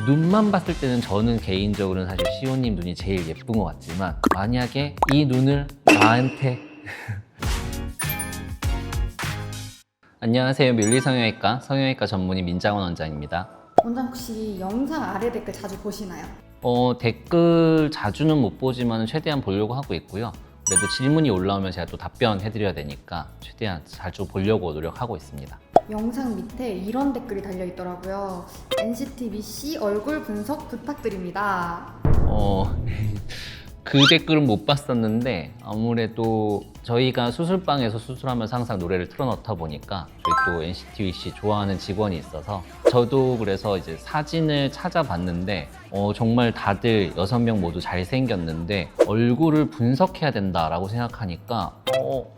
눈만 봤을 때는 저는 개인적으로는 사실 시온님 눈이 제일 예쁜 것 같지만 만약에 이 눈을 나한테 안녕하세요. 물리성형외과 성형외과 전문의 민장원 원장입니다. 원장 혹시 영상 아래 댓글 자주 보시나요? 댓글 자주는 못 보지만 최대한 보려고 하고 있고요. 그래도 질문이 올라오면 제가 또 답변해드려야 되니까 최대한 자주 보려고 노력하고 있습니다. 영상 밑에 이런 댓글이 달려 있더라고요. NCT-VC 얼굴 분석 부탁드립니다. 그 댓글은 못 봤었는데 아무래도 저희가 수술방에서 수술하면서 항상 노래를 틀어놓다 보니까 저희 또 NCT-VC 좋아하는 직원이 있어서 저도 그래서 이제 사진을 찾아봤는데 정말 다들 6명 모두 잘생겼는데 얼굴을 분석해야 된다라고 생각하니까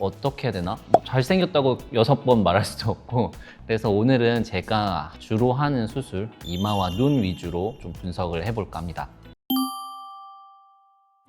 어떻게 해야 되나? 잘생겼다고 6번 말할 수도 없고 그래서 오늘은 제가 주로 하는 수술 이마와 눈 위주로 좀 분석을 해볼까 합니다.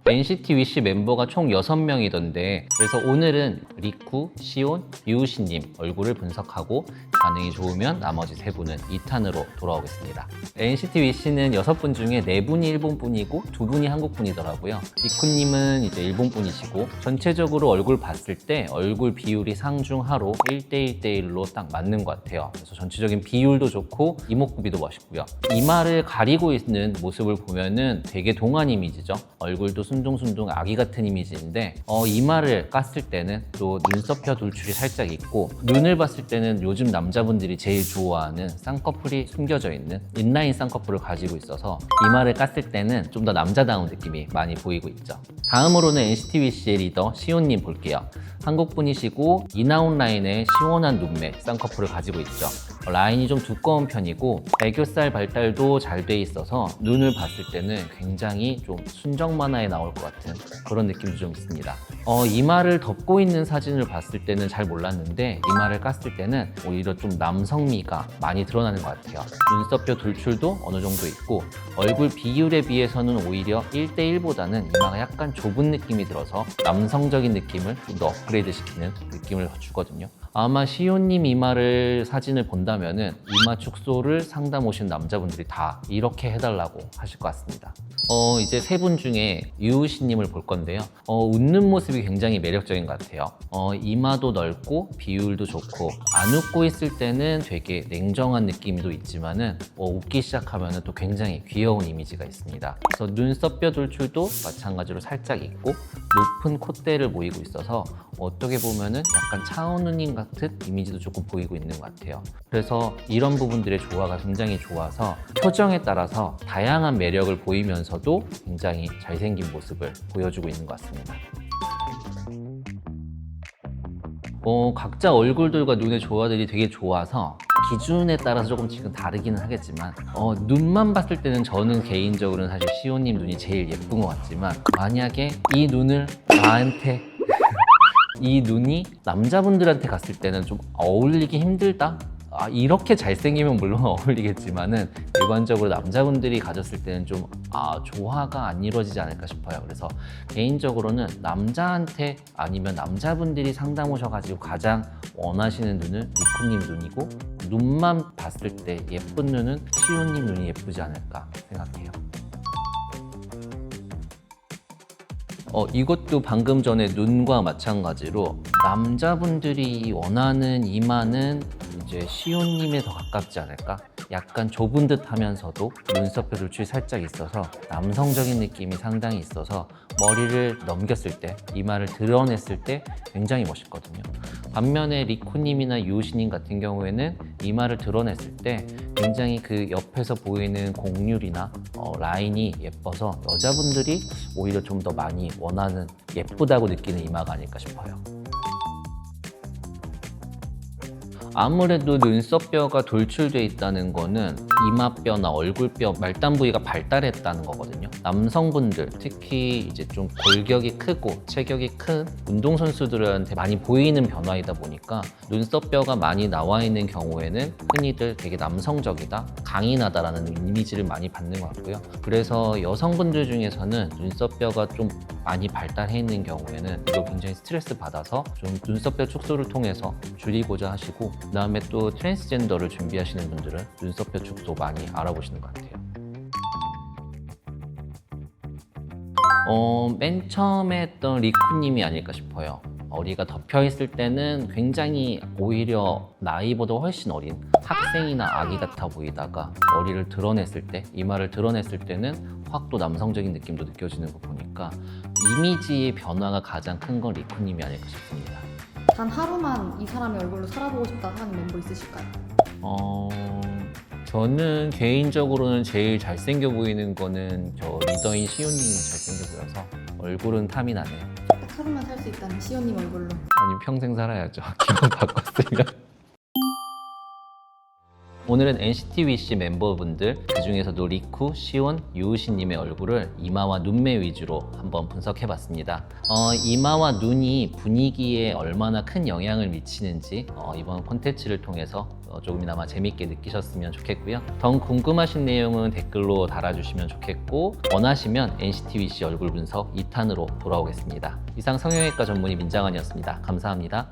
NCT-VC 멤버가 총 6명이던데 그래서 오늘은 리쿠, 시온, 유우신님 얼굴을 분석하고 반응이 좋으면 나머지 3분은 2탄으로 돌아오겠습니다. NCT-VC는 6분 중에 4분이 일본 분이고 2분이 한국 분이더라고요. 리쿠님은 이제 일본 분이시고 전체적으로 얼굴 봤을 때 얼굴 비율이 상중하로 1대1대1로 딱 맞는 것 같아요. 그래서 전체적인 비율도 좋고 이목구비도 멋있고요. 이마를 가리고 있는 모습을 보면은 되게 동안 이미지죠. 얼굴도 순둥순둥 아기 같은 이미지인데 이마를 깠을 때는 또 눈썹뼈 돌출이 살짝 있고 눈을 봤을 때는 요즘 남자분들이 제일 좋아하는 쌍꺼풀이 숨겨져 있는 인라인 쌍꺼풀을 가지고 있어서 이마를 깠을 때는 좀 더 남자다운 느낌이 많이 보이고 있죠. 다음으로는 NCT-VC의 리더 시온님 볼게요. 한국분이시고 이나온 라인의 시원한 눈매 쌍꺼풀을 가지고 있죠. 라인이 좀 두꺼운 편이고 애교살 발달도 잘 돼 있어서 눈을 봤을 때는 굉장히 좀 순정 만화에 나올 것 같은 그런 느낌도 좀 있습니다. 이마를 덮고 있는 사진을 봤을 때는 잘 몰랐는데 이마를 깠을 때는 오히려 좀 남성미가 많이 드러나는 것 같아요. 눈썹뼈 돌출도 어느 정도 있고 얼굴 비율에 비해서는 오히려 1대1보다는 이마가 약간 좁은 느낌이 들어서 남성적인 느낌을 좀 더 업그레이드 시키는 느낌을 주거든요. 아마 시온님 이마를 사진을 본다면은 이마 축소를 상담 오신 남자분들이 다 이렇게 해달라고 하실 것 같습니다. 이제 3분 중에 유우신님을 볼 건데요. 웃는 모습이 굉장히 매력적인 것 같아요. 이마도 넓고 비율도 좋고 안 웃고 있을 때는 되게 냉정한 느낌도 있지만은 웃기 시작하면은 또 굉장히 귀여운 이미지가 있습니다. 그래서 눈썹뼈 돌출도 마찬가지로 살짝 있고 높은 콧대를 보이고 있어서 어떻게 보면은 약간 차은우님 같은 이미지도 조금 보이고 있는 것 같아요. 그래서 이런 부분들의 조화가 굉장히 좋아서 표정에 따라서 다양한 매력을 보이면서도 굉장히 잘생긴 모습을 보여주고 있는 것 같습니다. 각자 얼굴들과 눈의 조화들이 되게 좋아서 기준에 따라서 조금 지금 다르기는 하겠지만 눈만 봤을 때는 저는 개인적으로는 사실 시온님 눈이 제일 예쁜 것 같지만 만약에 이 눈을 나한테 이 눈이 남자분들한테 갔을 때는 좀 어울리기 힘들다? 이렇게 잘생기면 물론 어울리겠지만은 일반적으로 남자분들이 가졌을 때는 좀 조화가 안 이루어지지 않을까 싶어요. 그래서 개인적으로는 남자한테 아니면 남자분들이 상담 오셔가지고 가장 원하시는 눈은 리쿠님 눈이고 눈만 봤을 때 예쁜 눈은 시온님 눈이 예쁘지 않을까 생각해요. 이것도 방금 전에 눈과 마찬가지로 남자분들이 원하는 이마는 이제 시온님에 더 가깝지 않을까? 약간 좁은 듯 하면서도 눈썹뼈 돌출이 살짝 있어서 남성적인 느낌이 상당히 있어서 머리를 넘겼을 때, 이마를 드러냈을 때 굉장히 멋있거든요. 반면에 리쿠님이나 유우신님 같은 경우에는 이마를 드러냈을 때 굉장히 그 옆에서 보이는 곡률이나 라인이 예뻐서 여자분들이 오히려 좀 더 많이 원하는 예쁘다고 느끼는 이마가 아닐까 싶어요. 아무래도 눈썹뼈가 돌출돼 있다는 거는 이마뼈나 얼굴뼈 말단 부위가 발달했다는 거거든요. 남성분들 특히 이제 좀 골격이 크고 체격이 큰 운동선수들한테 많이 보이는 변화이다 보니까 눈썹뼈가 많이 나와 있는 경우에는 흔히들 되게 남성적이다, 강인하다라는 이미지를 많이 받는 것 같고요. 그래서 여성분들 중에서는 눈썹뼈가 좀 많이 발달해 있는 경우에는 이거 굉장히 스트레스 받아서 좀 눈썹뼈 축소를 통해서 줄이고자 하시고, 그 다음에 또 트랜스젠더를 준비하시는 분들은 눈썹뼈 축소 많이 알아보시는 것 같아요. 맨 처음에 했던 리쿠님이 아닐까 싶어요. 머리가 덮여 있을 때는 굉장히 오히려 나이보다 훨씬 어린 학생이나 아기 같아 보이다가 머리를 드러냈을 때, 이마를 드러냈을 때는 확 또 남성적인 느낌도 느껴지는 거 보니까 이미지의 변화가 가장 큰 건 리쿠님이 아닐까 싶습니다. 단 하루만 이 사람의 얼굴로 살아보고 싶다 하는 멤버 있으실까요? 저는 개인적으로는 제일 잘생겨 보이는 거는 저 리더인 시온님이 잘생겨 보여서 얼굴은 탐이 나네요. 딱 하루만 살 수 있다면 시온님 얼굴로. 아니 평생 살아야죠. 기분 바꿨으면. 오늘은 NCT 위시 멤버분들 그 중에서도 리쿠, 시온, 유우신님의 얼굴을 이마와 눈매 위주로 한번 분석해봤습니다. 이마와 눈이 분위기에 얼마나 큰 영향을 미치는지 이번 콘텐츠를 통해서 조금이나마 재밌게 느끼셨으면 좋겠고요. 더 궁금하신 내용은 댓글로 달아주시면 좋겠고 원하시면 NCT 위시 얼굴 분석 2탄으로 돌아오겠습니다. 이상 성형외과 전문의 민장환이었습니다. 감사합니다.